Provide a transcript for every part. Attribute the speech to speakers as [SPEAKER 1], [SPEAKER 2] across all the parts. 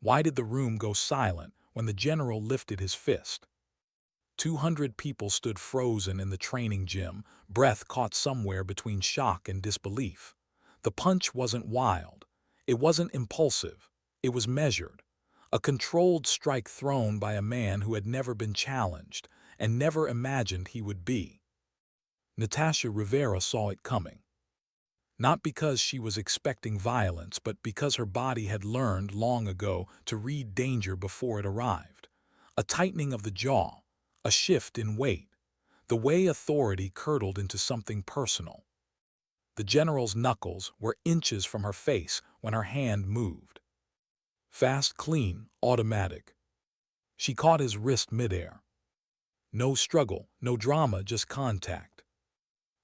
[SPEAKER 1] Why did the room go silent when the general lifted his fist? 200 people stood frozen in the training gym, breath caught somewhere between shock and disbelief. The punch wasn't wild. It wasn't impulsive. It was measured. A controlled strike thrown by a man who had never been challenged and never imagined he would be. Natasha Rivera saw it coming. Not because she was expecting violence, but because her body had learned long ago to read danger before it arrived. A tightening of the jaw, a shift in weight, the way authority curdled into something personal. The general's knuckles were inches from her face when her hand moved. Fast, clean, automatic. She caught his wrist midair. No struggle, no drama, just contact.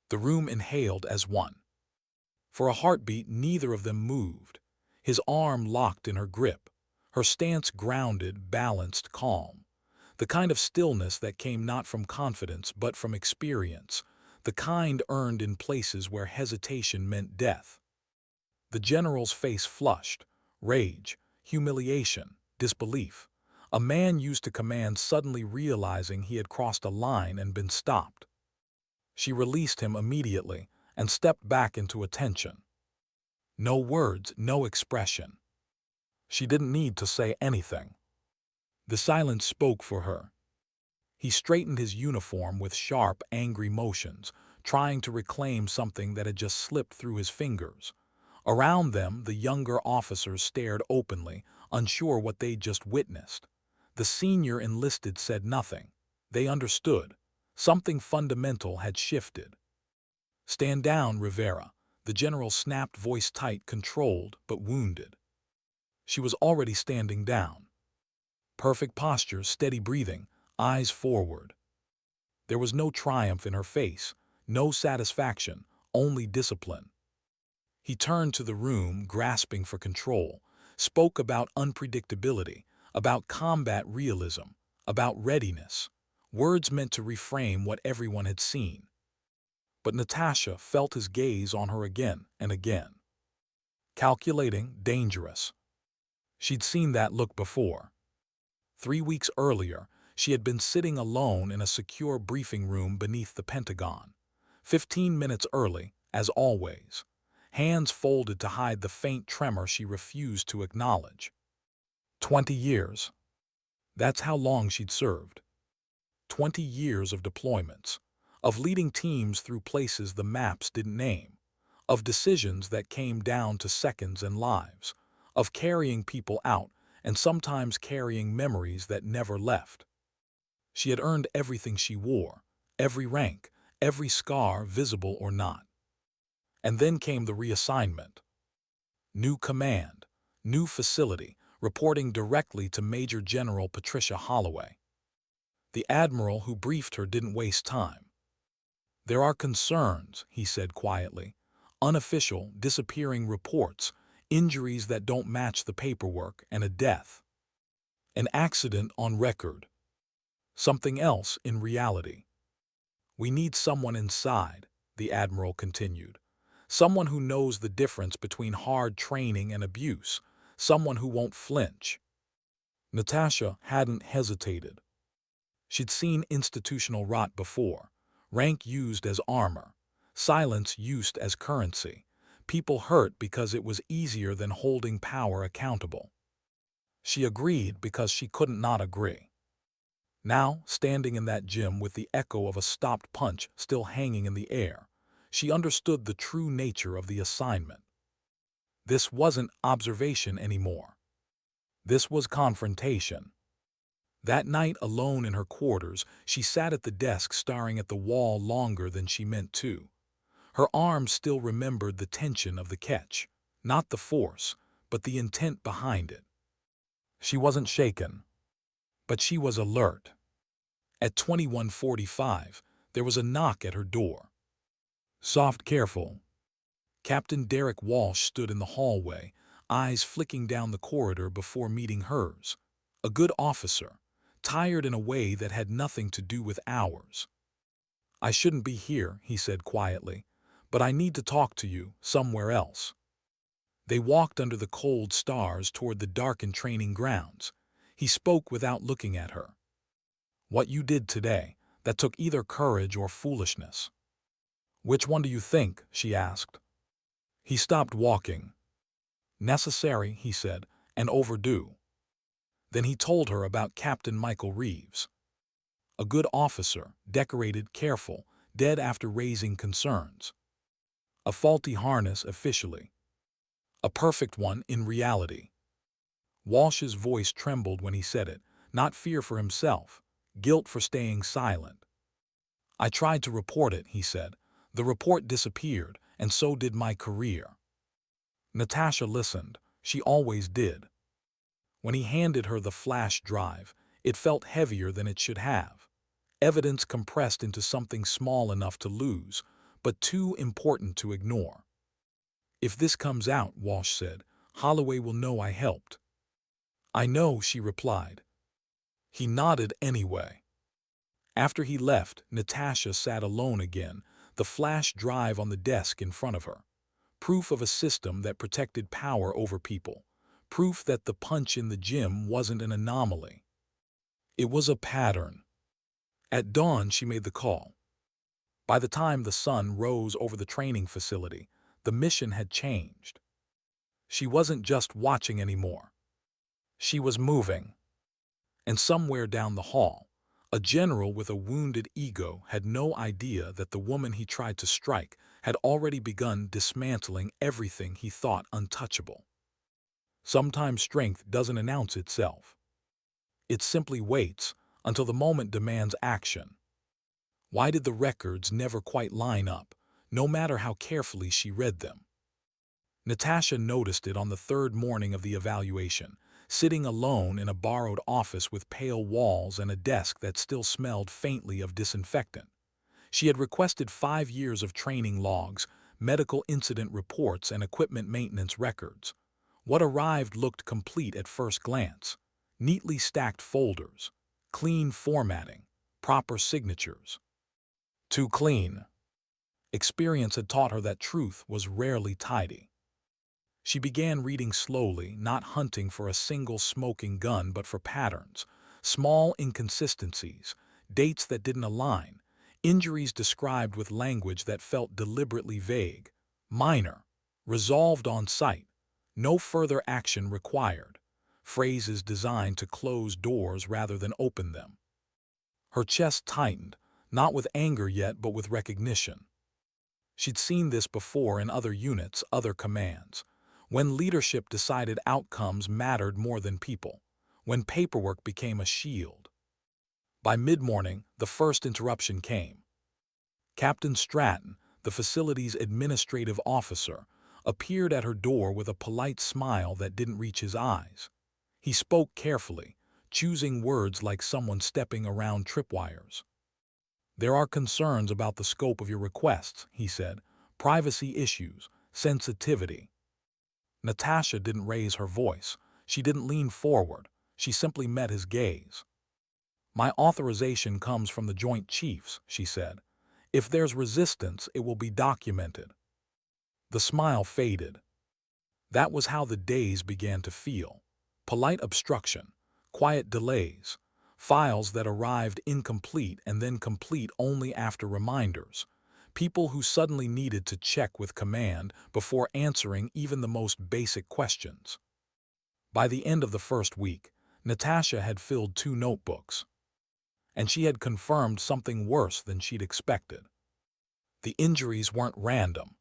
[SPEAKER 1] The room inhaled as one. For a heartbeat, neither of them moved. His arm locked in her grip, her stance grounded, balanced, calm. The kind of stillness that came not from confidence but from experience, the kind earned in places where hesitation meant death. The general's face flushed, rage, humiliation, disbelief. A man used to command suddenly realizing he had crossed a line and been stopped. She released him immediately and stepped back into attention. No words, no expression. She didn't need to say anything. The silence spoke for her. He straightened his uniform with sharp, angry motions, trying to reclaim something that had just slipped through his fingers. Around them, the younger officers stared openly, unsure what they'd just witnessed. The senior enlisted said nothing. They understood. Something fundamental had shifted. "Stand down, Rivera." The general snapped, voice tight, controlled, but wounded. She was already standing down. Perfect posture, steady breathing, eyes forward. There was no triumph in her face, no satisfaction, only discipline. He turned to the room, grasping for control, spoke about unpredictability, about combat realism, about readiness, words meant to reframe what everyone had seen. But Natasha felt his gaze on her again and again. Calculating, dangerous. She'd seen that look before. 3 weeks earlier, she had been sitting alone in a secure briefing room beneath the Pentagon. 15 minutes early, as always. Hands folded to hide the faint tremor she refused to acknowledge. 20 years. That's how long she'd served. 20 years of deployments, of leading teams through places the maps didn't name, of decisions that came down to seconds and lives, of carrying people out and sometimes carrying memories that never left. She had earned everything she wore, every rank, every scar, visible or not. And then came the reassignment. New command, new facility, reporting directly to Major General Patricia Holloway. The admiral who briefed her didn't waste time. "There are concerns," he said quietly, "unofficial, disappearing reports, injuries that don't match the paperwork, and a death. An accident on record. Something else in reality. We need someone inside," the admiral continued. "Someone who knows the difference between hard training and abuse. Someone who won't flinch." Natasha hadn't hesitated. She'd seen institutional rot before. Rank used as armor. Silence used as currency. People hurt because it was easier than holding power accountable. She agreed because she couldn't not agree. Now, standing in that gym with the echo of a stopped punch still hanging in the air, she understood the true nature of the assignment. This wasn't observation anymore. This was confrontation. That night, alone in her quarters, she sat at the desk staring at the wall longer than she meant to. Her arms still remembered the tension of the catch, not the force, but the intent behind it. She wasn't shaken, but she was alert. At 21:45, there was a knock at her door. Soft, careful. Captain Derek Walsh stood in the hallway, eyes flicking down the corridor before meeting hers. A good officer, tired in a way that had nothing to do with hours. "I shouldn't be here," he said quietly, "but I need to talk to you somewhere else." They walked under the cold stars toward the darkened training grounds. He spoke without looking at her. "What you did today, that took either courage or foolishness." "Which one do you think?" she asked. He stopped walking. "Necessary," he said, "and overdue." Then he told her about Captain Michael Reeves. A good officer, decorated, careful, dead after raising concerns. A faulty harness officially. A perfect one in reality. Walsh's voice trembled when he said it, not fear for himself, guilt for staying silent. "I tried to report it," he said. "The report disappeared, and so did my career." Natasha listened. She always did. When he handed her the flash drive, it felt heavier than it should have. Evidence compressed into something small enough to lose, but too important to ignore. "If this comes out," Walsh said, "Holloway will know I helped." "I know," she replied. He nodded anyway. After he left, Natasha sat alone again, the flash drive on the desk in front of her. Proof of a system that protected power over people. Proof that the punch in the gym wasn't an anomaly. It was a pattern. At dawn, she made the call. By the time the sun rose over the training facility, the mission had changed. She wasn't just watching anymore. She was moving. And somewhere down the hall, a general with a wounded ego had no idea that the woman he tried to strike had already begun dismantling everything he thought untouchable. Sometimes strength doesn't announce itself. It simply waits until the moment demands action. Why did the records never quite line up, no matter how carefully she read them? Natasha noticed it on the third morning of the evaluation, sitting alone in a borrowed office with pale walls and a desk that still smelled faintly of disinfectant. She had requested 5 years of training logs, medical incident reports, and equipment maintenance records. What arrived looked complete at first glance. Neatly stacked folders, clean formatting, proper signatures. Too clean. Experience had taught her that truth was rarely tidy. She began reading slowly, not hunting for a single smoking gun but for patterns, small inconsistencies, dates that didn't align, injuries described with language that felt deliberately vague, minor, resolved on sight, no further action required, phrases designed to close doors rather than open them. Her chest tightened, not with anger yet but with recognition. She'd seen this before in other units, other commands. When leadership decided outcomes mattered more than people. When paperwork became a shield. By mid-morning, the first interruption came. Captain Stratton, the facility's administrative officer, appeared at her door with a polite smile that didn't reach his eyes. He spoke carefully, choosing words like someone stepping around tripwires. "There are concerns about the scope of your requests," he said. "Privacy issues, sensitivity." Natasha didn't raise her voice. She didn't lean forward. She simply met his gaze. "My authorization comes from the Joint Chiefs," she said. "If there's resistance, it will be documented." The smile faded. That was how the days began to feel. Polite obstruction, quiet delays, files that arrived incomplete and then complete only after reminders. People who suddenly needed to check with command before answering even the most basic questions. By the end of the first week, Natasha had filled 2 notebooks. And she had confirmed something worse than she'd expected. The injuries weren't random.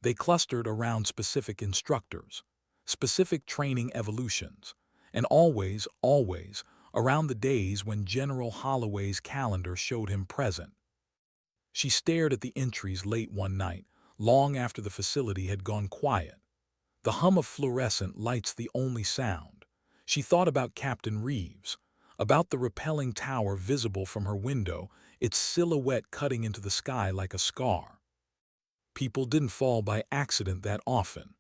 [SPEAKER 1] They clustered around specific instructors, specific training evolutions, and always, around the days when General Holloway's calendar showed him present. She stared at the entries late one night, long after the facility had gone quiet. The hum of fluorescent lights the only sound. She thought about Captain Reeves, about the repelling tower visible from her window, its silhouette cutting into the sky like a scar. People didn't fall by accident that often.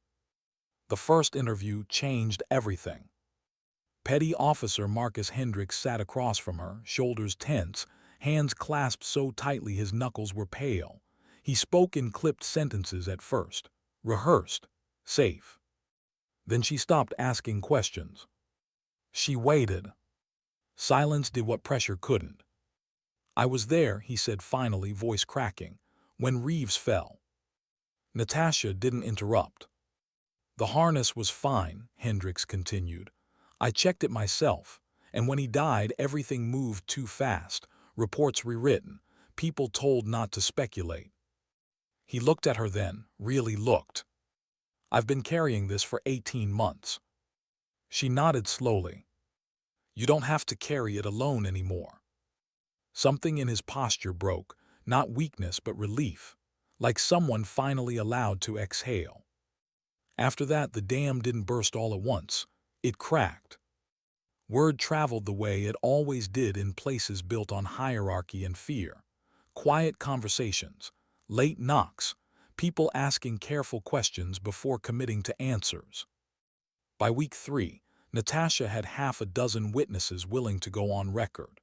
[SPEAKER 1] The first interview changed everything. Petty Officer Marcus Hendricks sat across from her, shoulders tense, hands clasped so tightly his knuckles were pale. He spoke in clipped sentences at first. Rehearsed. Safe. Then she stopped asking questions. She waited. Silence did what pressure couldn't. "I was there," he said finally, voice cracking, "when Reeves fell." Natasha didn't interrupt. "The harness was fine," Hendricks continued. "I checked it myself, and when he died everything moved too fast, reports rewritten, people told not to speculate." He looked at her then, really looked. "I've been carrying this for 18 months. She nodded slowly. "You don't have to carry it alone anymore." Something in his posture broke, not weakness but relief, like someone finally allowed to exhale. After that, the dam didn't burst all at once. It cracked. Word traveled the way it always did in places built on hierarchy and fear. Quiet conversations, late knocks, people asking careful questions before committing to answers. By week 3, Natasha had half a dozen witnesses willing to go on record.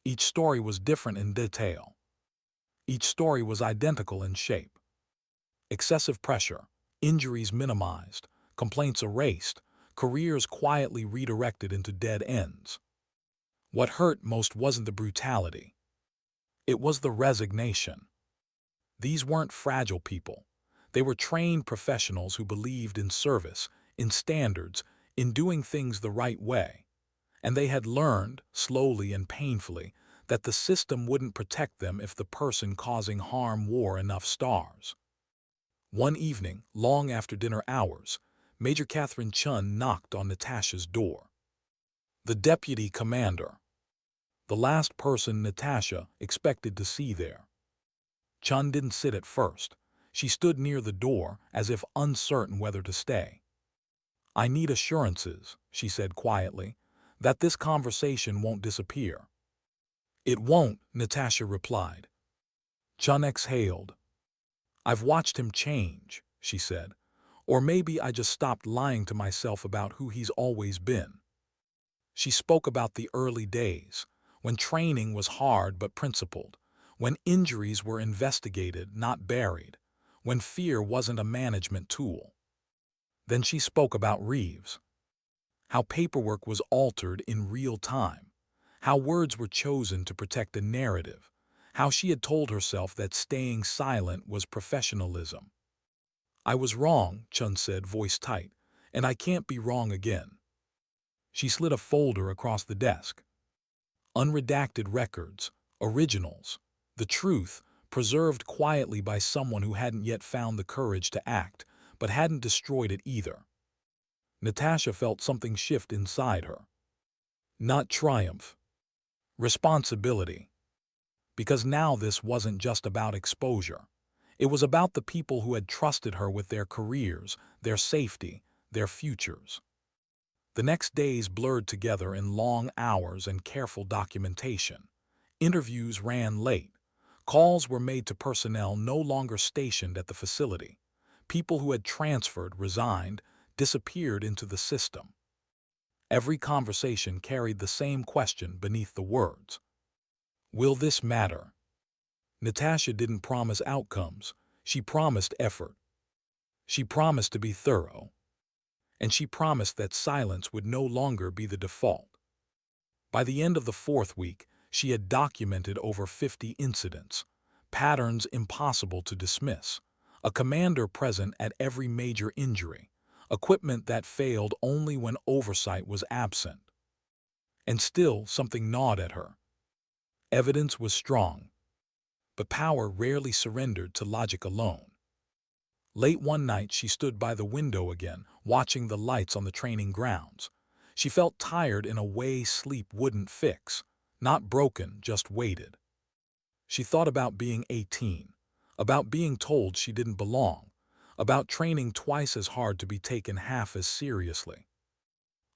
[SPEAKER 1] Each story was different in detail. Each story was identical in shape. Excessive pressure, injuries minimized, complaints erased, careers quietly redirected into dead ends. What hurt most wasn't the brutality. It was the resignation. These weren't fragile people. They were trained professionals who believed in service, in standards, in doing things the right way. And they had learned, slowly and painfully, that the system wouldn't protect them if the person causing harm wore enough stars. One evening, long after dinner hours, Major Catherine Chun knocked on Natasha's door. The deputy commander. The last person Natasha expected to see there. Chun didn't sit at first. She stood near the door, as if uncertain whether to stay. "I need assurances," she said quietly, "that this conversation won't disappear." "It won't," Natasha replied. Chun exhaled. "I've watched him change," she said. "Or maybe I just stopped lying to myself about who he's always been." She spoke about the early days, when training was hard but principled, when injuries were investigated, not buried, when fear wasn't a management tool. Then she spoke about Reeves. How paperwork was altered in real time, how words were chosen to protect a narrative, how she had told herself that staying silent was professionalism. "I was wrong," Chun said, voice tight, "and I can't be wrong again." She slid a folder across the desk. Unredacted records, originals, the truth, preserved quietly by someone who hadn't yet found the courage to act, but hadn't destroyed it either. Natasha felt something shift inside her. Not triumph. Responsibility. Because now this wasn't just about exposure. It was about the people who had trusted her with their careers, their safety, their futures. The next days blurred together in long hours and careful documentation. Interviews ran late. Calls were made to personnel no longer stationed at the facility. People who had transferred, resigned, disappeared into the system. Every conversation carried the same question beneath the words. Will this matter? Natasha didn't promise outcomes. She promised effort. She promised to be thorough. And she promised that silence would no longer be the default. By the end of the 4th week, she had documented over 50 incidents, patterns impossible to dismiss, a commander present at every major injury, equipment that failed only when oversight was absent. And still something gnawed at her. Evidence was strong, but power rarely surrendered to logic alone. Late one night, she stood by the window again, watching the lights on the training grounds. She felt tired in a way sleep wouldn't fix. Not broken, just weighted. She thought about being 18, about being told she didn't belong, about training twice as hard to be taken half as seriously,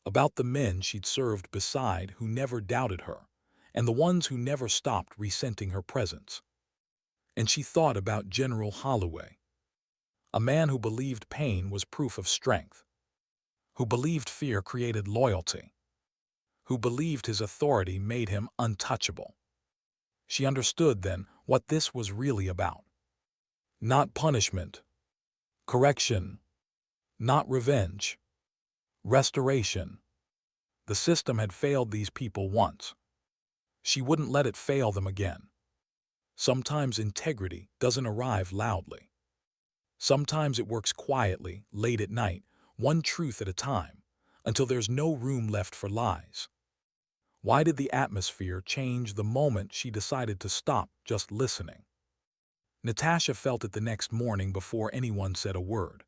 [SPEAKER 1] about the men she'd served beside who never doubted her, and the ones who never stopped resenting her presence. And she thought about General Holloway, a man who believed pain was proof of strength, who believed fear created loyalty, who believed his authority made him untouchable. She understood then what this was really about. Not punishment, correction, not revenge, Restoration. The system had failed these people once. She wouldn't let it fail them again. Sometimes integrity doesn't arrive loudly. Sometimes it works quietly, late at night, one truth at a time, until there's no room left for lies. Why did the atmosphere change the moment she decided to stop just listening? Natasha felt it the next morning before anyone said a word.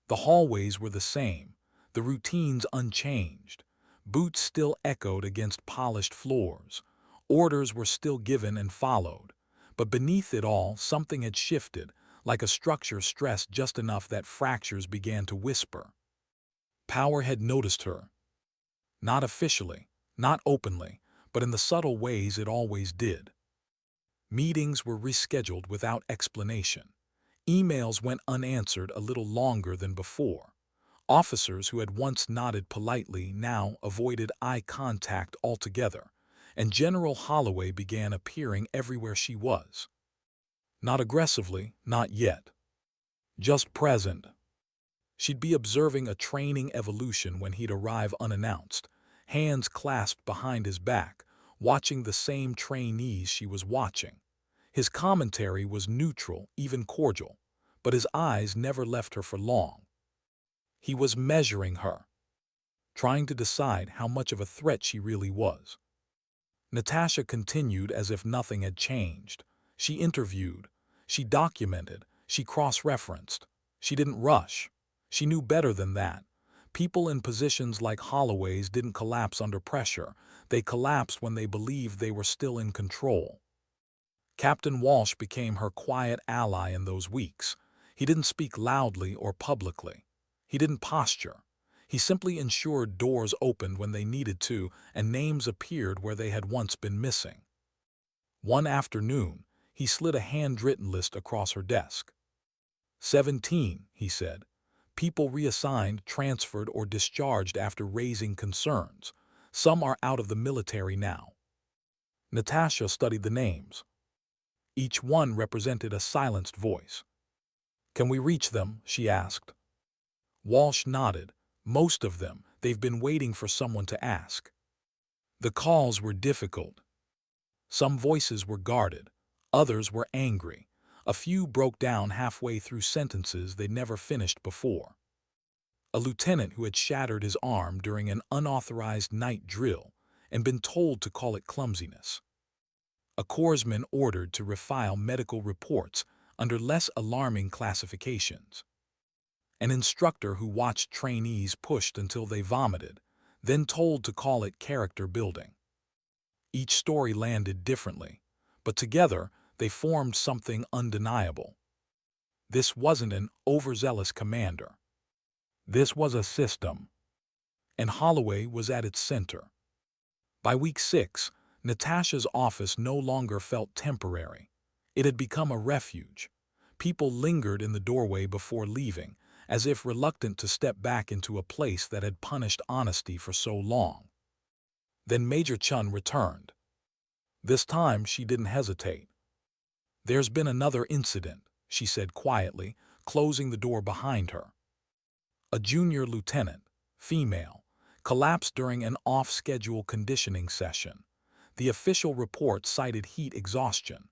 [SPEAKER 1] The hallways were the same, the routines unchanged. Boots still echoed against polished floors. Orders were still given and followed. But beneath it all, something had shifted, like a structure stressed just enough that fractures began to whisper. Power had noticed her. Not officially, not openly, but in the subtle ways it always did. Meetings were rescheduled without explanation. Emails went unanswered a little longer than before. Officers who had once nodded politely now avoided eye contact altogether, and General Holloway began appearing everywhere she was. Not aggressively, not yet. Just present. She'd be observing a training evolution when he'd arrive unannounced, hands clasped behind his back, watching the same trainees she was watching. His commentary was neutral, even cordial, but his eyes never left her for long. He was measuring her, trying to decide how much of a threat she really was. Natasha continued as if nothing had changed. She interviewed, she documented, she cross-referenced. She didn't rush. She knew better than that. People in positions like Holloway's didn't collapse under pressure. They collapsed when they believed they were still in control. Captain Walsh became her quiet ally in those weeks. He didn't speak loudly or publicly. He didn't posture. He simply ensured doors opened when they needed to and names appeared where they had once been missing. One afternoon, he slid a handwritten list across her desk. 17, he said. People reassigned, transferred, or discharged after raising concerns. Some are out of the military now. Natasha studied the names. Each one represented a silenced voice. Can we reach them? She asked. Walsh nodded. Most of them, they've been waiting for someone to ask. The calls were difficult. Some voices were guarded. Others were angry. A few broke down halfway through sentences they'd never finished before. A lieutenant who had shattered his arm during an unauthorized night drill and been told to call it clumsiness. A corpsman ordered to refile medical reports under less alarming classifications. An instructor who watched trainees pushed until they vomited, then told to call it character building. Each story landed differently, but together they formed something undeniable. This wasn't an overzealous commander. This was a system, and Holloway was at its center. By week 6, Natasha's office no longer felt temporary. It had become a refuge. People lingered in the doorway before leaving, as if reluctant to step back into a place that had punished honesty for so long. Then Major Chun returned. This time she didn't hesitate. There's been another incident, she said quietly, closing the door behind her. A junior lieutenant, female, collapsed during an off-schedule conditioning session. The official report cited heat exhaustion.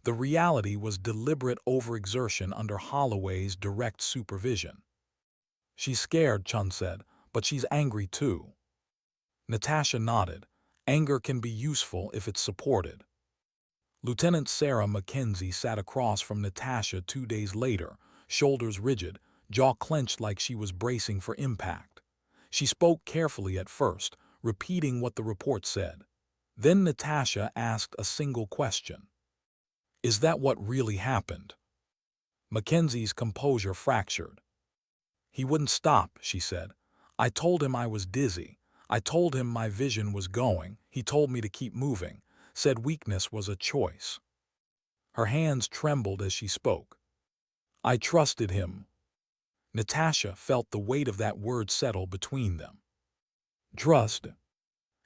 [SPEAKER 1] The reality was deliberate overexertion under Holloway's direct supervision. She's scared, Chun said, but she's angry too. Natasha nodded. Anger can be useful if it's supported. Lieutenant Sarah Mackenzie sat across from Natasha 2 days later, shoulders rigid, jaw clenched like she was bracing for impact. She spoke carefully at first, repeating what the report said. Then Natasha asked a single question. Is that what really happened? Mackenzie's composure fractured. He wouldn't stop, she said. I told him I was dizzy. I told him my vision was going. He told me to keep moving, said weakness was a choice. Her hands trembled as she spoke. I trusted him. Natasha felt the weight of that word settle between them. Trust.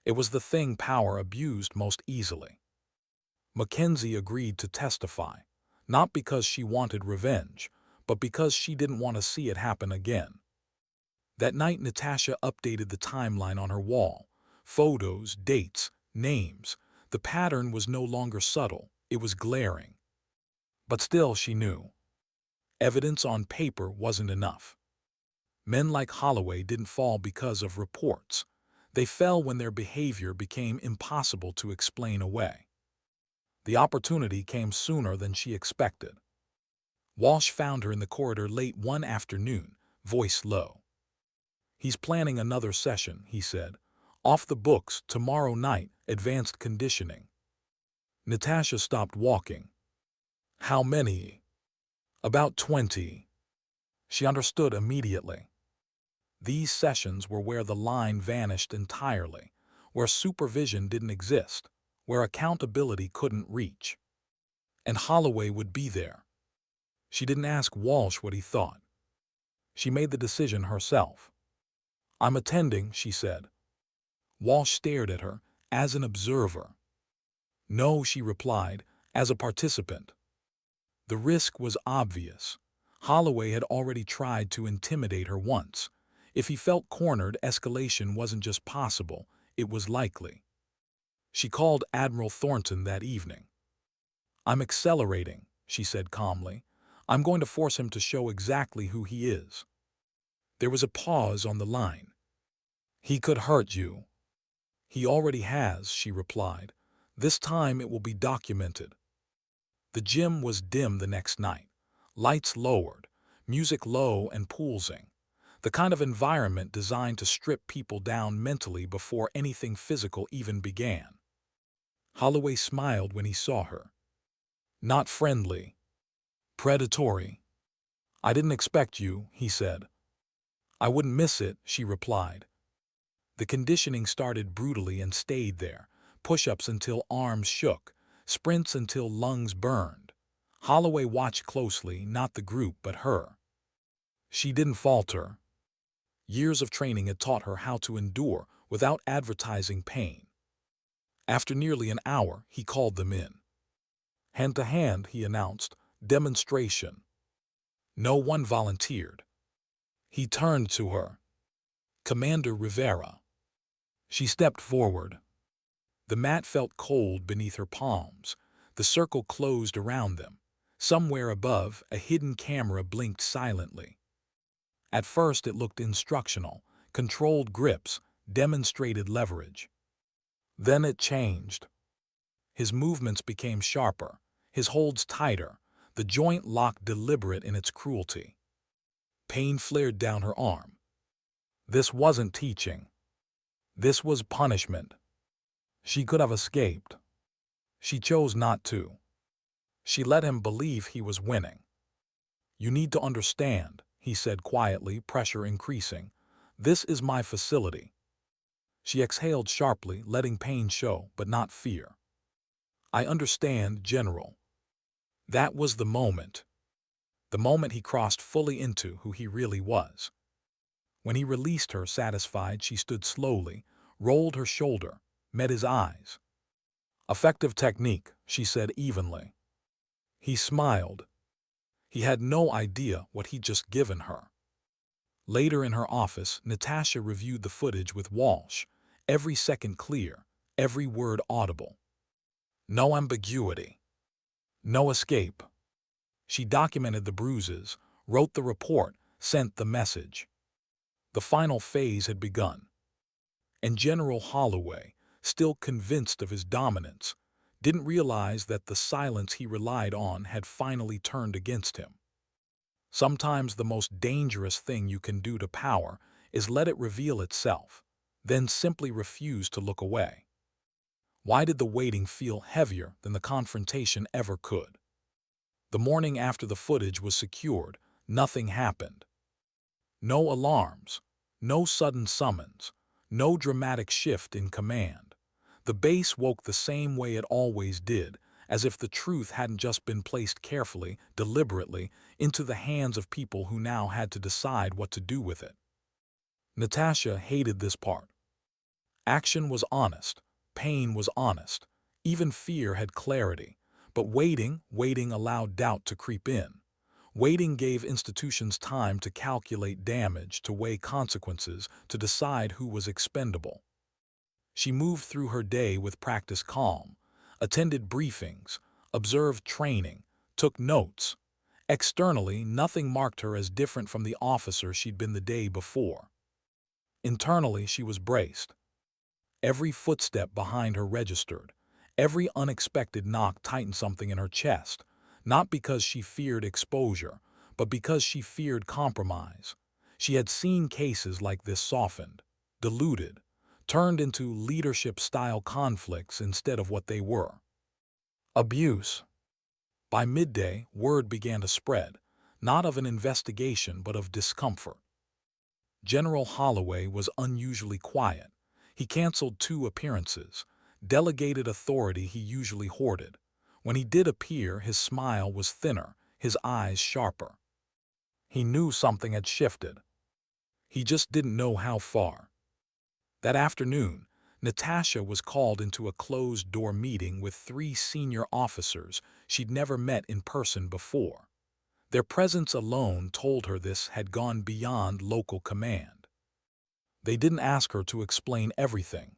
[SPEAKER 1] It was the thing power abused most easily. Mackenzie agreed to testify, not because she wanted revenge, but because she didn't want to see it happen again. That night, Natasha updated the timeline on her wall. Photos, dates, names. The pattern was no longer subtle, it was glaring. But still, she knew. Evidence on paper wasn't enough. Men like Holloway didn't fall because of reports. They fell when their behavior became impossible to explain away. The opportunity came sooner than she expected. Walsh found her in the corridor late one afternoon, voice low. "He's planning another session," he said. "Off the books, tomorrow night, advanced conditioning." Natasha stopped walking. "How many?" "About 20. She understood immediately. These sessions were where the line vanished entirely, where supervision didn't exist, where accountability couldn't reach. And Holloway would be there. She didn't ask Walsh what he thought. She made the decision herself. "I'm attending," she said. Walsh stared at her, as an observer. "No," she replied, "as a participant." The risk was obvious. Holloway had already tried to intimidate her once. If he felt cornered, escalation wasn't just possible, it was likely. She called Admiral Thornton that evening. "I'm accelerating," she said calmly. "I'm going to force him to show exactly who he is." There was a pause on the line. "He could hurt you." "He already has," she replied. "This time it will be documented." The gym was dim the next night. Lights lowered, music low and pulsing. The kind of environment designed to strip people down mentally before anything physical even began. Holloway smiled when he saw her. Not friendly. Predatory. "I didn't expect you," he said. "I wouldn't miss it," she replied. The conditioning started brutally and stayed there. Push-ups until arms shook, sprints until lungs burned. Holloway watched closely, not the group but her. She didn't falter. Years of training had taught her how to endure without advertising pain. After nearly an hour, he called them in. "Hand to hand," he announced. "Demonstration." No one volunteered. He turned to her. "Commander Rivera." She stepped forward. The mat felt cold beneath her palms. The circle closed around them. Somewhere above, a hidden camera blinked silently. At first it looked instructional, controlled grips, demonstrated leverage. Then it changed. His movements became sharper, his holds tighter, the joint lock deliberate in its cruelty. Pain flared down her arm. This wasn't teaching. This was punishment. She could have escaped. She chose not to. She let him believe he was winning. "You need to understand," he said quietly, pressure increasing. "This is my facility." She exhaled sharply, letting pain show, but not fear. "I understand, General." That was the moment. The moment he crossed fully into who he really was. When he released her, satisfied, she stood slowly, rolled her shoulder, met his eyes. "Effective technique," she said evenly. He smiled. He had no idea what he'd just given her. Later in her office, Natasha reviewed the footage with Walsh, every second clear, every word audible. No ambiguity. No escape. She documented the bruises, wrote the report, sent the message. The final phase had begun. And General Holloway, still convinced of his dominance, didn't realize that the silence he relied on had finally turned against him. Sometimes the most dangerous thing you can do to power is let it reveal itself, then simply refuse to look away. Why did the waiting feel heavier than the confrontation ever could? The morning after the footage was secured, nothing happened. No alarms, no sudden summons, no dramatic shift in command. The base woke the same way it always did, as if the truth hadn't just been placed carefully, deliberately, into the hands of people who now had to decide what to do with it. Natasha hated this part. Action was honest, pain was honest, even fear had clarity, but waiting allowed doubt to creep in. Waiting gave institutions time to calculate damage, to weigh consequences, to decide who was expendable. She moved through her day with practiced calm, attended briefings, observed training, took notes. Externally, nothing marked her as different from the officer she'd been the day before. Internally, she was braced. Every footstep behind her registered. Every unexpected knock tightened something in her chest, not because she feared exposure, but because she feared compromise. She had seen cases like this softened, diluted, turned into leadership-style conflicts instead of what they were. Abuse. By midday, word began to spread, not of an investigation but of discomfort. General Holloway was unusually quiet. He canceled 2 appearances, delegated authority he usually hoarded. When he did appear, his smile was thinner, his eyes sharper. He knew something had shifted. He just didn't know how far. That afternoon, Natasha was called into a closed-door meeting with 3 senior officers she'd never met in person before. Their presence alone told her this had gone beyond local command. They didn't ask her to explain everything.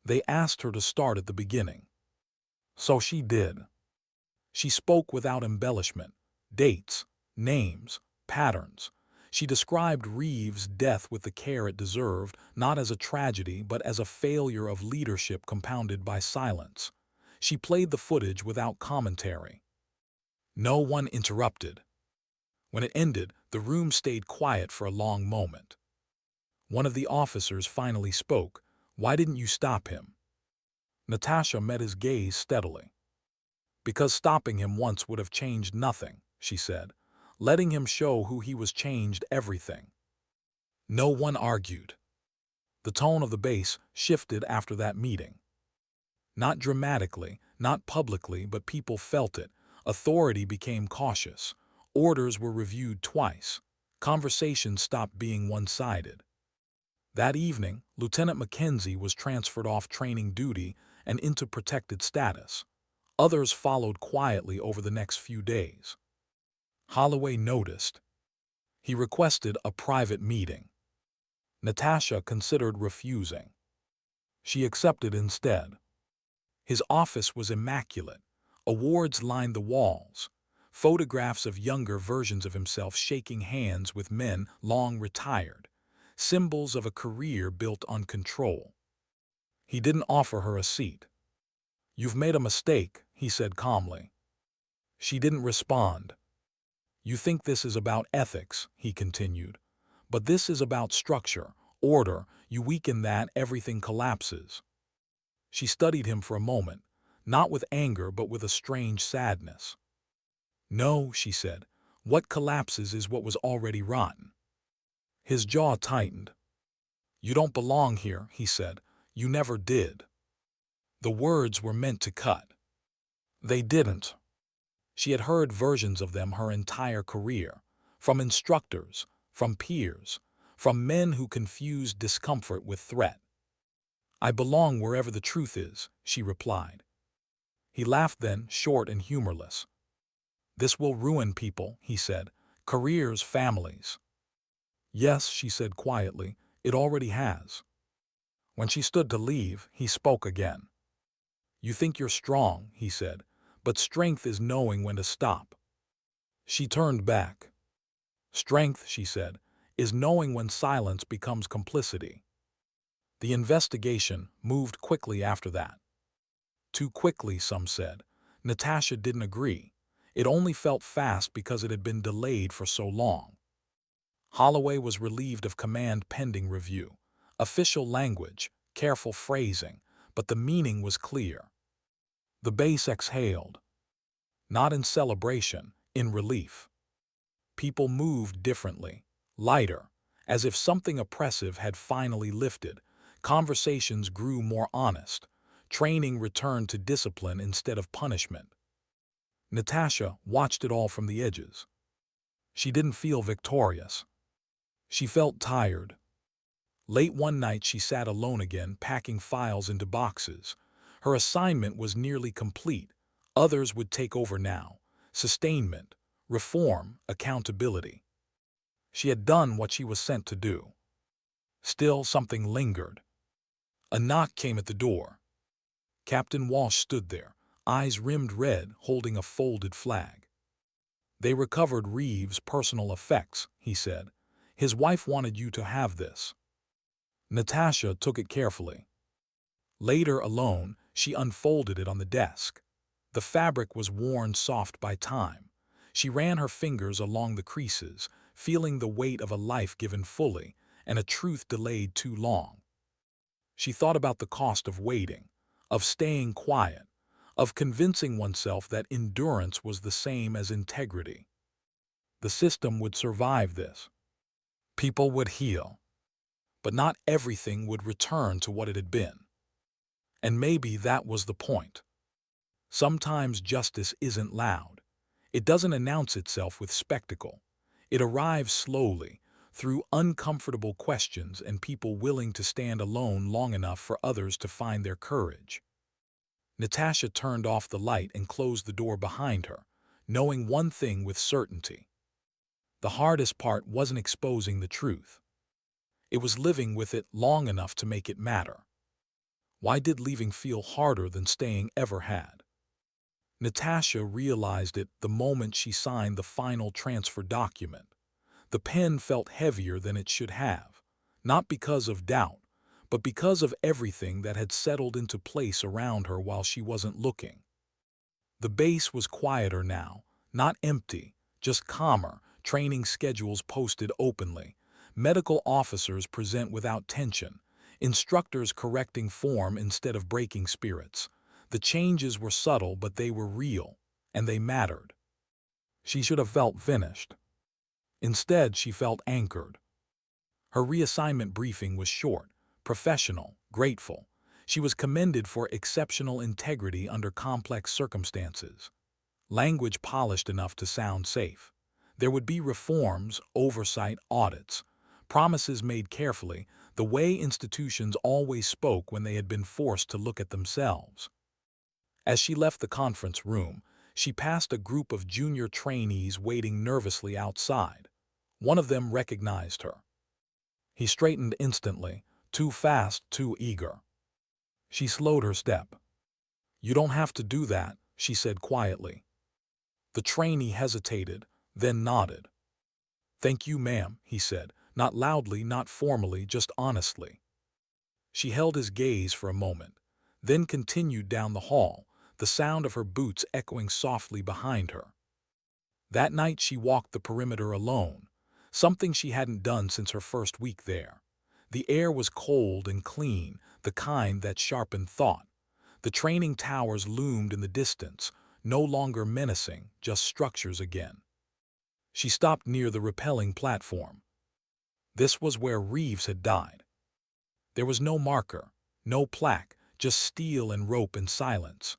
[SPEAKER 1] They asked her to start at the beginning. So she did. She spoke without embellishment, dates, names, patterns. She described Reeves' death with the care it deserved, not as a tragedy but as a failure of leadership compounded by silence. She played the footage without commentary. No one interrupted. When it ended, the room stayed quiet for a long moment. One of the officers finally spoke. "Why didn't you stop him?" Natasha met his gaze steadily. "Because stopping him once would have changed nothing," she said. "Letting him show who he was changed everything." No one argued. The tone of the base shifted after that meeting. Not dramatically, not publicly, but people felt it. Authority became cautious. Orders were reviewed twice. Conversations stopped being one-sided. That evening, Lieutenant Mackenzie was transferred off training duty and into protected status. Others followed quietly over the next few days. Holloway noticed. He requested a private meeting. Natasha considered refusing. She accepted instead. His office was immaculate. Awards lined the walls. Photographs of younger versions of himself shaking hands with men long retired. Symbols of a career built on control. He didn't offer her a seat. "You've made a mistake," he said calmly. She didn't respond. "You think this is about ethics," he continued. "But this is about structure, order. You weaken that, everything collapses." She studied him for a moment, not with anger but with a strange sadness. "No," she said, "what collapses is what was already rotten." His jaw tightened. "You don't belong here," he said. "You never did." The words were meant to cut. They didn't. She had heard versions of them her entire career, from instructors, from peers, from men who confused discomfort with threat. "I belong wherever the truth is," she replied. He laughed then, short and humorless. "This will ruin people," he said. "Careers, families." "Yes," she said quietly, "it already has." When she stood to leave, he spoke again. "You think you're strong," he said, "but strength is knowing when to stop." She turned back. "Strength," she said, "is knowing when silence becomes complicity." The investigation moved quickly after that. Too quickly, some said. Natasha didn't agree. It only felt fast because it had been delayed for so long. Holloway was relieved of command pending review. Official language, careful phrasing, but the meaning was clear. The base exhaled. Not in celebration, in relief. People moved differently, lighter, as if something oppressive had finally lifted. Conversations grew more honest. Training returned to discipline instead of punishment. Natasha watched it all from the edges. She didn't feel victorious. She felt tired. Late one night she sat alone again, packing files into boxes. Her assignment was nearly complete. Others would take over now. Sustainment, reform, accountability. She had done what she was sent to do. Still, something lingered. A knock came at the door. Captain Walsh stood there, eyes rimmed red, holding a folded flag. "They recovered Reeves' personal effects," he said. "His wife wanted you to have this." Natasha took it carefully. Later, alone, she unfolded it on the desk. The fabric was worn soft by time. She ran her fingers along the creases, feeling the weight of a life given fully and a truth delayed too long. She thought about the cost of waiting, of staying quiet, of convincing oneself that endurance was the same as integrity. The system would survive this. People would heal. But not everything would return to what it had been. And maybe that was the point. Sometimes justice isn't loud. It doesn't announce itself with spectacle. It arrives slowly, through uncomfortable questions and people willing to stand alone long enough for others to find their courage. Natasha turned off the light and closed the door behind her, knowing one thing with certainty. The hardest part wasn't exposing the truth. It was living with it long enough to make it matter. Why did leaving feel harder than staying ever had? Natasha realized it the moment she signed the final transfer document. The pen felt heavier than it should have, not because of doubt, but because of everything that had settled into place around her while she wasn't looking. The base was quieter now, not empty, just calmer, training schedules posted openly, medical officers present without tension, instructors correcting form instead of breaking spirits. The changes were subtle, but they were real, and they mattered. She should have felt finished. Instead, she felt anchored. Her reassignment briefing was short, professional, grateful. She was commended for exceptional integrity under complex circumstances. Language polished enough to sound safe. There would be reforms, oversight, audits, promises made carefully, the way institutions always spoke when they had been forced to look at themselves. As she left the conference room, she passed a group of junior trainees waiting nervously outside. One of them recognized her. He straightened instantly, too fast, too eager. She slowed her step. "You don't have to do that," she said quietly. The trainee hesitated, then nodded. "Thank you, ma'am," he said, not loudly, not formally, just honestly. She held his gaze for a moment, then continued down the hall, the sound of her boots echoing softly behind her. That night she walked the perimeter alone, something she hadn't done since her first week there. The air was cold and clean, the kind that sharpened thought. The training towers loomed in the distance, no longer menacing, just structures again. She stopped near the rappelling platform. This was where Reeves had died. There was no marker, no plaque, just steel and rope and silence.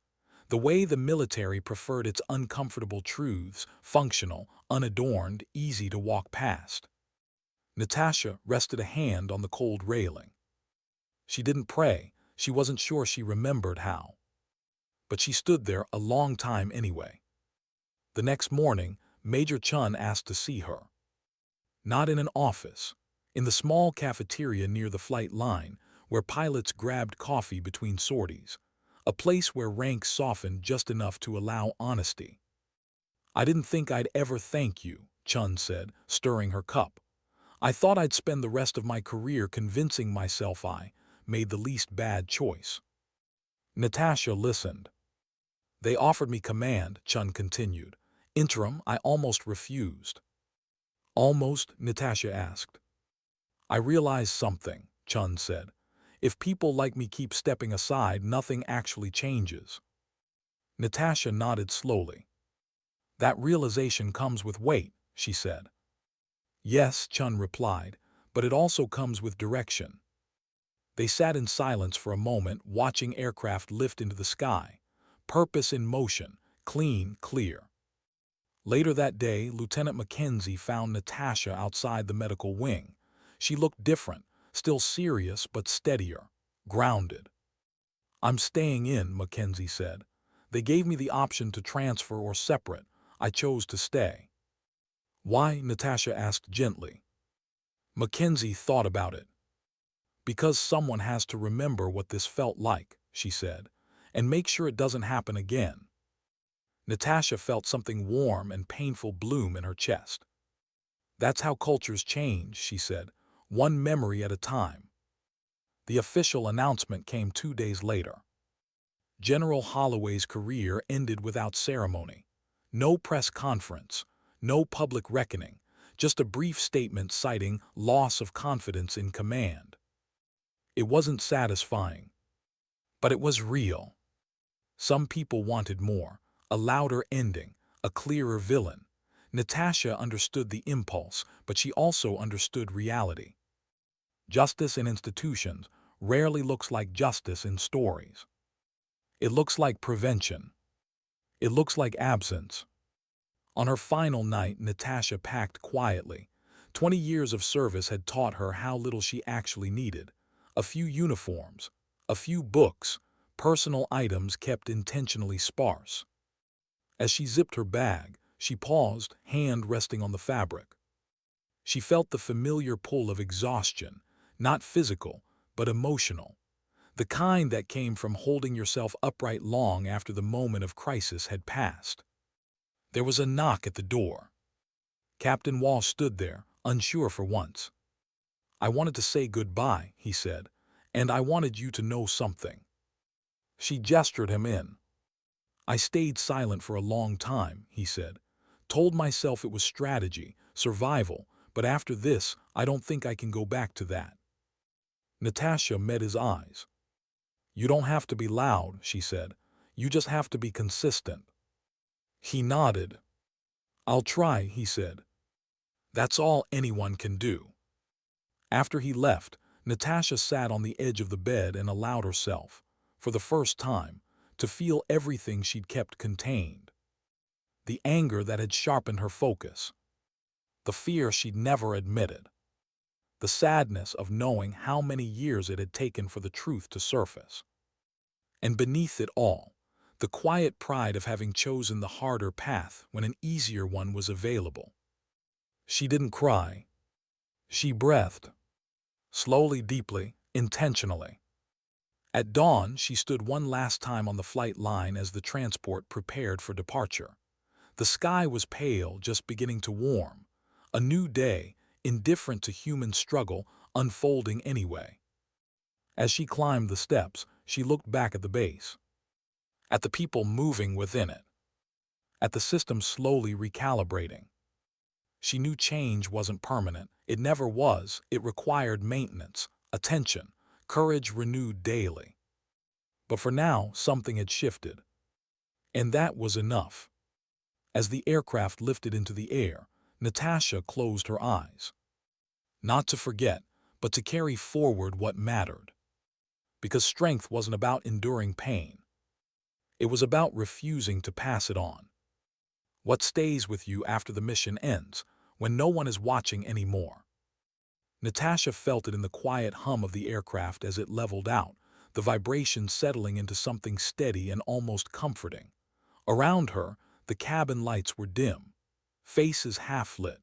[SPEAKER 1] The way the military preferred its uncomfortable truths, functional, unadorned, easy to walk past. Natasha rested a hand on the cold railing. She didn't pray, she wasn't sure she remembered how. But she stood there a long time anyway. The next morning, Major Chun asked to see her. Not in an office. In the small cafeteria near the flight line, where pilots grabbed coffee between sorties. A place where ranks softened just enough to allow honesty. "I didn't think I'd ever thank you," Chun said, stirring her cup. "I thought I'd spend the rest of my career convincing myself I made the least bad choice." Natasha listened. "They offered me command," Chun continued. "Interim, I almost refused." "Almost?" Natasha asked. "I realized something," Chun said. "If people like me keep stepping aside, nothing actually changes." Natasha nodded slowly. "That realization comes with weight," she said. "Yes," Chun replied, "but it also comes with direction." They sat in silence for a moment, watching aircraft lift into the sky. Purpose in motion, clean, clear. Later that day, Lieutenant Mackenzie found Natasha outside the medical wing. She looked different, still serious but steadier, grounded. "I'm staying in," Mackenzie said. "They gave me the option to transfer or separate. I chose to stay." Why? Natasha asked gently. Mackenzie thought about it. Because someone has to remember what this felt like, she said, and make sure it doesn't happen again. Natasha felt something warm and painful bloom in her chest. That's how cultures change, she said, one memory at a time. The official announcement came 2 days later. General Holloway's career ended without ceremony. No press conference, no public reckoning, just a brief statement citing loss of confidence in command. It wasn't satisfying, but it was real. Some people wanted more, a louder ending, a clearer villain. Natasha understood the impulse, but she also understood reality. Justice in institutions rarely looks like justice in stories. It looks like prevention. It looks like absence. On her final night, Natasha packed quietly. 20 years of service had taught her how little she actually needed. A few uniforms, a few books, personal items kept intentionally sparse. As she zipped her bag, she paused, hand resting on the fabric. She felt the familiar pull of exhaustion, not physical, but emotional. The kind that came from holding yourself upright long after the moment of crisis had passed. There was a knock at the door. Captain Walsh stood there, unsure for once. "I wanted to say goodbye," he said, "and I wanted you to know something." She gestured him in. "I stayed silent for a long time," he said. "Told myself it was strategy, survival, but after this, I don't think I can go back to that." Natasha met his eyes. "You don't have to be loud," she said. "You just have to be consistent." He nodded. "I'll try," he said. "That's all anyone can do." After he left, Natasha sat on the edge of the bed and allowed herself, for the first time, to feel everything she'd kept contained. The anger that had sharpened her focus. The fear she'd never admitted. The sadness of knowing how many years it had taken for the truth to surface. And beneath it all, the quiet pride of having chosen the harder path when an easier one was available. She didn't cry. She breathed. Slowly, deeply, intentionally. At dawn, she stood one last time on the flight line as the transport prepared for departure. The sky was pale, just beginning to warm. A new day, indifferent to human struggle, unfolding anyway. As she climbed the steps, she looked back at the base. At the people moving within it. At the system slowly recalibrating. She knew change wasn't permanent. It never was. It required maintenance, attention, courage renewed daily. But for now, something had shifted. And that was enough. As the aircraft lifted into the air, Natasha closed her eyes. Not to forget, but to carry forward what mattered. Because strength wasn't about enduring pain. It was about refusing to pass it on. What stays with you after the mission ends, when no one is watching anymore? Natasha felt it in the quiet hum of the aircraft as it leveled out, the vibration settling into something steady and almost comforting. Around her, the cabin lights were dim, faces half-lit,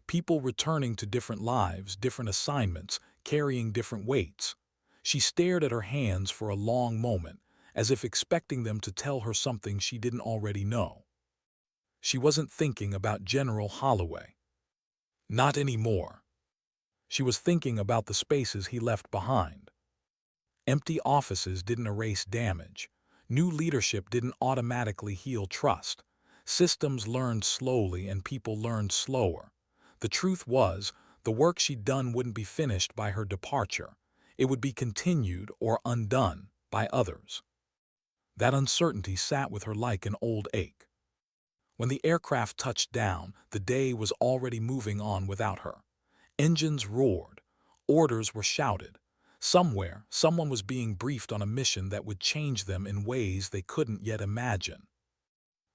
[SPEAKER 1] people returning to different lives, different assignments, carrying different weights. She stared at her hands for a long moment, as if expecting them to tell her something she didn't already know. She wasn't thinking about General Holloway. Not anymore. She was thinking about the spaces he left behind. Empty offices didn't erase damage. New leadership didn't automatically heal trust. Systems learned slowly and people learned slower. The truth was, the work she'd done wouldn't be finished by her departure. It would be continued or undone by others. That uncertainty sat with her like an old ache. When the aircraft touched down, the day was already moving on without her. Engines roared. Orders were shouted. Somewhere, someone was being briefed on a mission that would change them in ways they couldn't yet imagine.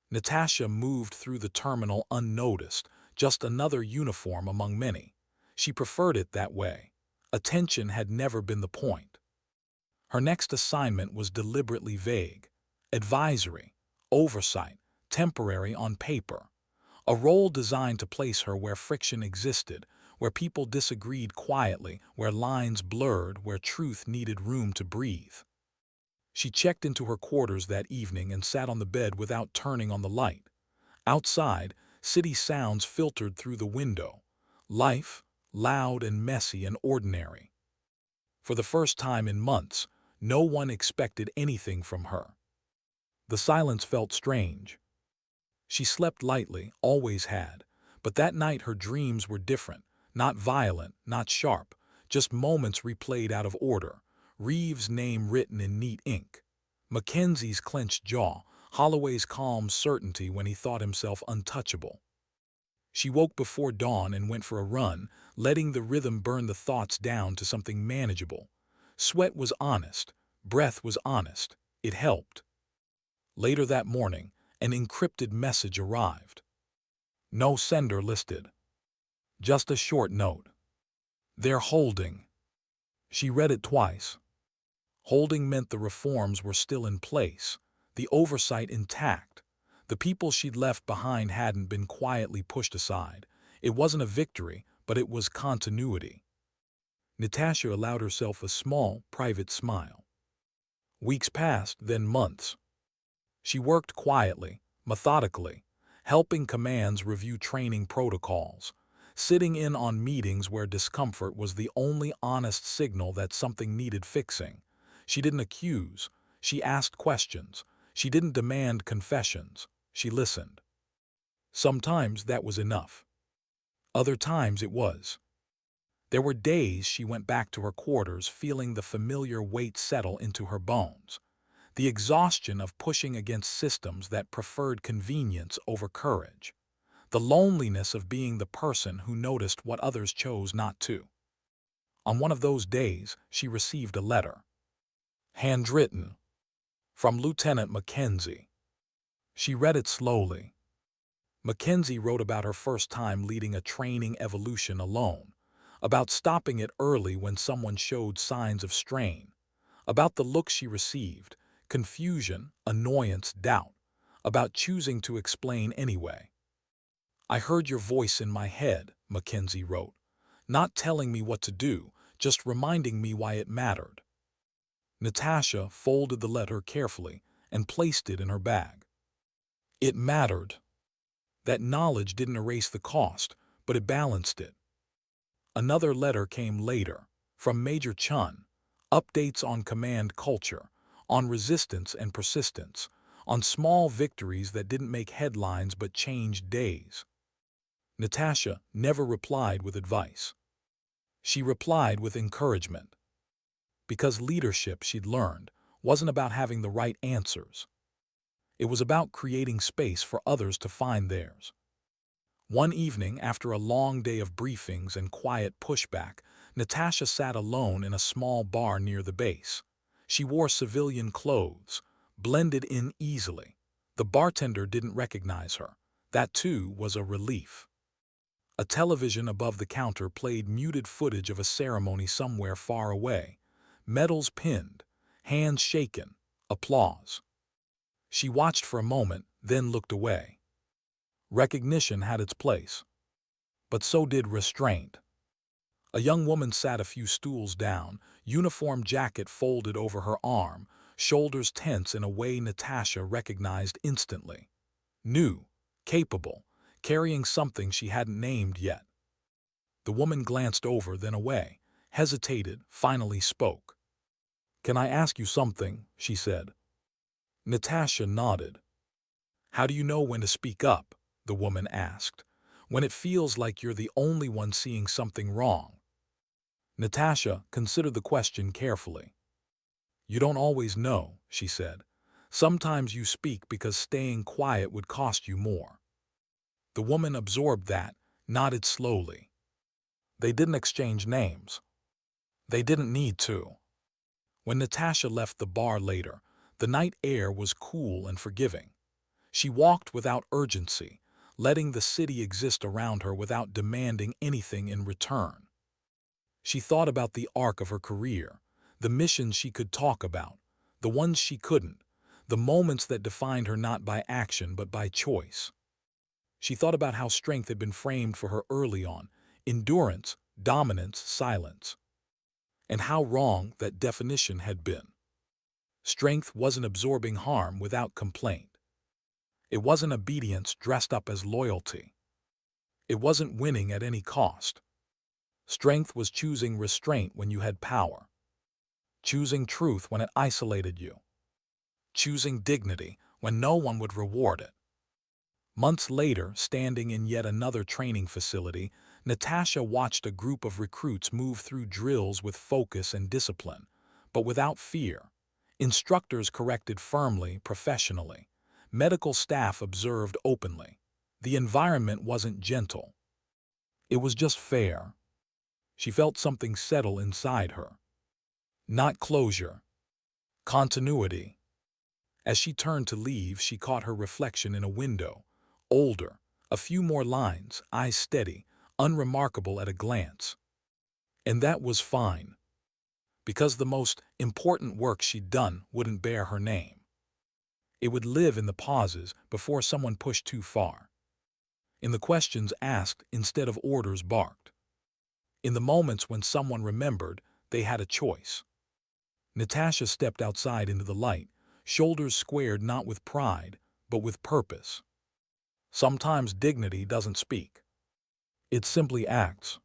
[SPEAKER 1] Natasha moved through the terminal unnoticed, just another uniform among many. She preferred it that way. Attention had never been the point. Her next assignment was deliberately vague. Advisory, oversight, temporary on paper. A role designed to place her where friction existed, where people disagreed quietly, where lines blurred, where truth needed room to breathe. She checked into her quarters that evening and sat on the bed without turning on the light. Outside, city sounds filtered through the window. Life, loud and messy and ordinary. For the first time in months, no one expected anything from her. The silence felt strange. She slept lightly, always had, but that night her dreams were different, not violent, not sharp, just moments replayed out of order, Reeves' name written in neat ink, Mackenzie's clenched jaw, Holloway's calm certainty when he thought himself untouchable. She woke before dawn and went for a run, letting the rhythm burn the thoughts down to something manageable. Sweat was honest, breath was honest, it helped. Later that morning, an encrypted message arrived. No sender listed. Just a short note. "They're holding." She read it twice. Holding meant the reforms were still in place, the oversight intact. The people she'd left behind hadn't been quietly pushed aside. It wasn't a victory, but it was continuity. Natasha allowed herself a small, private smile. Weeks passed, then months. She worked quietly, methodically, helping commands review training protocols, sitting in on meetings where discomfort was the only honest signal that something needed fixing. She didn't accuse, she asked questions. She didn't demand confessions, she listened. Sometimes that was enough. Other times it was. There were days she went back to her quarters feeling the familiar weight settle into her bones. The exhaustion of pushing against systems that preferred convenience over courage. The loneliness of being the person who noticed what others chose not to. On one of those days, she received a letter. Handwritten. From Lieutenant Mackenzie. She read it slowly. Mackenzie wrote about her first time leading a training evolution alone, about stopping it early when someone showed signs of strain, about the look she received, confusion, annoyance, doubt, about choosing to explain anyway. "I heard your voice in my head," Mackenzie wrote, "not telling me what to do, just reminding me why it mattered." Natasha folded the letter carefully and placed it in her bag. It mattered. That knowledge didn't erase the cost, but it balanced it. Another letter came later, from Major Chun, updates on command culture, on resistance and persistence, on small victories that didn't make headlines but changed days. Natasha never replied with advice. She replied with encouragement. Because leadership, she'd learned, wasn't about having the right answers. It was about creating space for others to find theirs. One evening, after a long day of briefings and quiet pushback, Natasha sat alone in a small bar near the base. She wore civilian clothes, blended in easily. The bartender didn't recognize her. That, too, was a relief. A television above the counter played muted footage of a ceremony somewhere far away. Medals pinned, hands shaken, applause. She watched for a moment, then looked away. Recognition had its place. But so did restraint. A young woman sat a few stools down, uniform jacket folded over her arm, shoulders tense in a way Natasha recognized instantly. New, capable, carrying something she hadn't named yet. The woman glanced over, then away, hesitated, finally spoke. "Can I ask you something?" she said. Natasha nodded. "How do you know when to speak up?" the woman asked. "When it feels like you're the only one seeing something wrong." Natasha considered the question carefully. "You don't always know," she said. "Sometimes you speak because staying quiet would cost you more." The woman absorbed that, nodded slowly. They didn't exchange names. They didn't need to. When Natasha left the bar later, the night air was cool and forgiving. She walked without urgency, letting the city exist around her without demanding anything in return. She thought about the arc of her career, the missions she could talk about, the ones she couldn't, the moments that defined her not by action but by choice. She thought about how strength had been framed for her early on: endurance, dominance, silence. And how wrong that definition had been. Strength wasn't absorbing harm without complaint. It wasn't obedience dressed up as loyalty. It wasn't winning at any cost. Strength was choosing restraint when you had power, choosing truth when it isolated you, choosing dignity when no one would reward it. Months later, standing in yet another training facility, Natasha watched a group of recruits move through drills with focus and discipline, but without fear. Instructors corrected firmly, professionally. Medical staff observed openly. The environment wasn't gentle. It was just fair. She felt something settle inside her. Not closure. Continuity. As she turned to leave, she caught her reflection in a window. Older, a few more lines, eyes steady, unremarkable at a glance. And that was fine, because the most important work she'd done wouldn't bear her name. It would live in the pauses before someone pushed too far, in the questions asked instead of orders barked, in the moments when someone remembered they had a choice. Natasha stepped outside into the light, shoulders squared not with pride, but with purpose. Sometimes dignity doesn't speak. It simply acts.